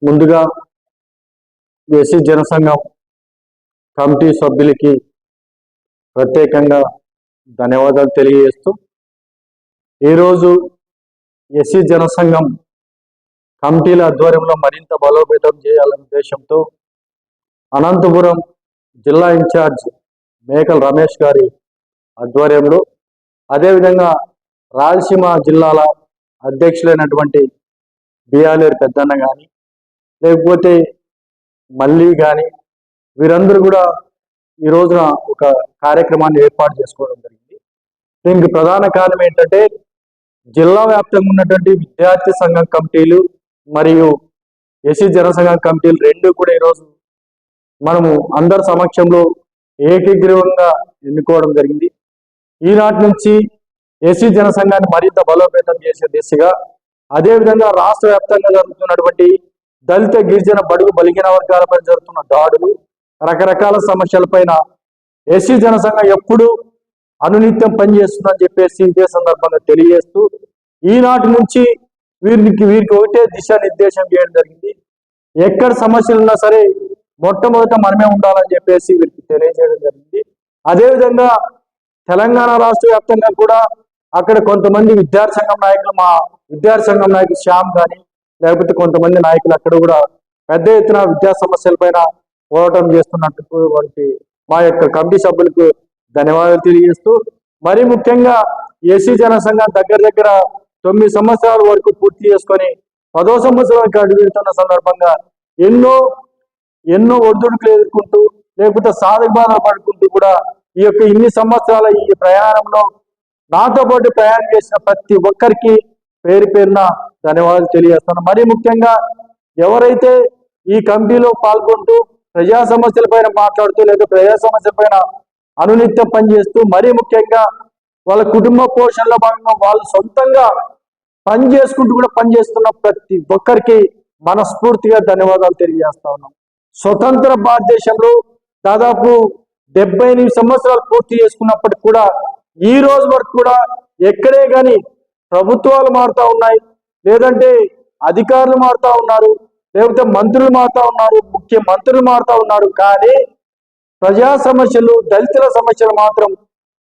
ముందుగా SC జనసంఘం committee సభ్యులకి ప్రత్యేకంగా ధన్యవాదాలు తెలియజేస్తూ ఈరోజు ఎస్సీ జనసంఘం కమిటీల ఆధ్వర్యంలో మరింత బలోపేతం చేయాలనే ఉద్దేశంతో అనంతపురం జిల్లా ఇన్ఛార్జ్ మేకల రమేష్ గారి ఆధ్వర్యంలో, అదేవిధంగా రాయలసీమ జిల్లాల అధ్యక్షులైనటువంటి బిఆర్ఏర్ పెద్దన్న కానీ, లేకపోతే మళ్ళీ కానీ, వీరందరూ కూడా ఈ రోజున ఒక కార్యక్రమాన్ని ఏర్పాటు చేసుకోవడం జరిగింది. దీనికి ప్రధాన కారణం ఏంటంటే, జిల్లా వ్యాప్తంగా ఉన్నటువంటి విద్యార్థి సంఘం కమిటీలు మరియు ఎస్సీ జనసంఘం కమిటీలు రెండు కూడా ఈరోజు మనము అందరి సమక్షంలో ఏకగ్రీవంగా ఎన్నుకోవడం జరిగింది. ఈనాటి నుంచి ఎస్సీ జనసంఘాన్ని మరింత బలోపేతం చేసే దిశగా, అదేవిధంగా రాష్ట్ర వ్యాప్తంగా జరుగుతున్నటువంటి దళిత గిరిజన బడుగు బలిగిన వర్గాలపై జరుగుతున్న దాడులు, రకరకాల సమస్యలపైన ఎస్సీ జనసంఘం ఎప్పుడు అనునిత్యం పనిచేస్తుందని చెప్పేసి ఇదే సందర్భంగా తెలియజేస్తూ, ఈనాటి నుంచి వీరికి ఒకటే దిశానిర్దేశం చేయడం జరిగింది. ఎక్కడ సమస్యలు ఉన్నా సరే మొట్టమొదట మనమే ఉండాలని చెప్పేసి వీరికి తెలియజేయడం జరిగింది. అదేవిధంగా తెలంగాణ రాష్ట్ర వ్యాప్తంగా కూడా అక్కడ కొంతమంది విద్యార్థి సంఘం నాయకులు, మా విద్యార్థి సంఘం నాయకులు శ్యామ్ కానీ, లేకపోతే కొంతమంది నాయకులు అక్కడ కూడా పెద్ద ఎత్తున విద్యా సమస్యలపైన పోరాటం చేస్తున్నట్టు వారికి మా యొక్క కమిటీ సభ్యులకు ధన్యవాదాలు తెలియజేస్తూ, మరీ ముఖ్యంగా ఎస్సీ జనసంఘం దగ్గర 9 సంవత్సరాల వరకు పూర్తి చేసుకొని 10వ సంవత్సరానికి అడుగుతున్న సందర్భంగా ఎన్నో ఒడిదుడుకులు ఎదుర్కొంటూ, లేకపోతే సాధక బాధలు పడుకుంటూ కూడా ఈ యొక్క ఇన్ని సంవత్సరాల ఈ ప్రయాణంలో నాతో పాటు ప్రయాణం చేసిన ప్రతి ఒక్కరికి పేరున ధన్యవాదాలు తెలియజేస్తాను. మరీ ముఖ్యంగా ఎవరైతే ఈ కమిటీలో పాల్గొంటూ ప్రజా సమస్యలపైన మాట్లాడుతూ, లేదా ప్రజా సమస్యలపైన అనునిత్యం పనిచేస్తూ, మరీ ముఖ్యంగా వాళ్ళ కుటుంబ పోషణలో భాగంగా వాళ్ళు సొంతంగా పనిచేసుకుంటూ కూడా పనిచేస్తున్న ప్రతి ఒక్కరికి మనస్ఫూర్తిగా ధన్యవాదాలు తెలియజేస్తా ఉన్నాం. స్వతంత్ర భారతదేశంలో దాదాపు 78 సంవత్సరాలు పూర్తి చేసుకున్నప్పటికి కూడా ఈ రోజు వరకు కూడా ఎక్కడే కానీ ప్రభుత్వాలు మారుతా ఉన్నాయి, లేదంటే అధికారులు మారుతా ఉన్నారు, లేకపోతే మంత్రులు మారుతా ఉన్నారు, ముఖ్యమంత్రులు మారుతా ఉన్నారు, కానీ ప్రజా సమస్యలు, దళితుల సమస్యలు మాత్రం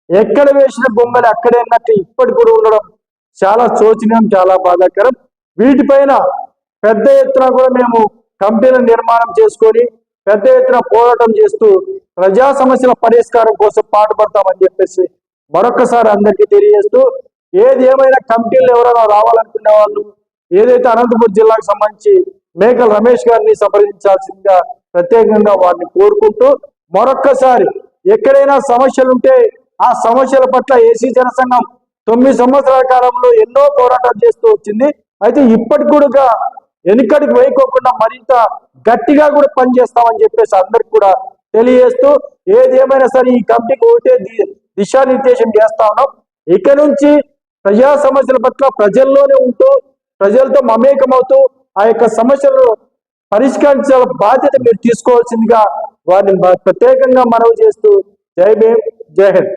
ఎక్కడ వేసిన బొమ్మలు అక్కడే అన్నట్టు ఇప్పటికి కూడా ఉండడం చాలా శోచనీయం, చాలా బాధాకరం. వీటిపైన పెద్ద ఎత్తున కూడా మేము కమిటీల నిర్మాణం చేసుకొని పెద్ద ఎత్తున పోరాటం చేస్తూ ప్రజా సమస్యల పరిష్కారం కోసం పాటుపడతామని చెప్పేసి మరొకసారి అందరికీ తెలియజేస్తూ, ఏది ఏమైనా కమిటీలు ఎవరైనా రావాలనుకునే వాళ్ళు ఏదైతే అనంతపురం జిల్లాకు సంబంధించి మేకల రమేష్ గారిని సంప్రదించాల్సిందిగా ప్రత్యేకంగా వారిని కోరుకుంటూ, మరొక్కసారి ఎక్కడైనా సమస్యలు ఉంటే ఆ సమస్యల పట్ల ఎస్సీ జనసంఘం 9 సంవత్సరాల కాలంలో ఎన్నో పోరాటాలు చేస్తూ వచ్చింది. అయితే ఇప్పటికి కూడా వెనుకడికి వేయకోకుండా మరింత గట్టిగా కూడా పనిచేస్తామని చెప్పేసి అందరికి కూడా తెలియజేస్తూ, ఏది ఏమైనా సరే ఈ కమిటీకి ఒకటే దిశానిర్దేశం చేస్తా ఉన్నాం. ఇక నుంచి ప్రజా సమస్యల పట్ల ప్రజల్లోనే ఉంటూ, ప్రజలతో మమేకమవుతూ ఆ యొక్క సమస్యలను పరిష్కరించాల బాధ్యత మీరు తీసుకోవాల్సిందిగా వారిని ప్రత్యేకంగా మనవి చేస్తూ, జై భీమ్, జై హింద్.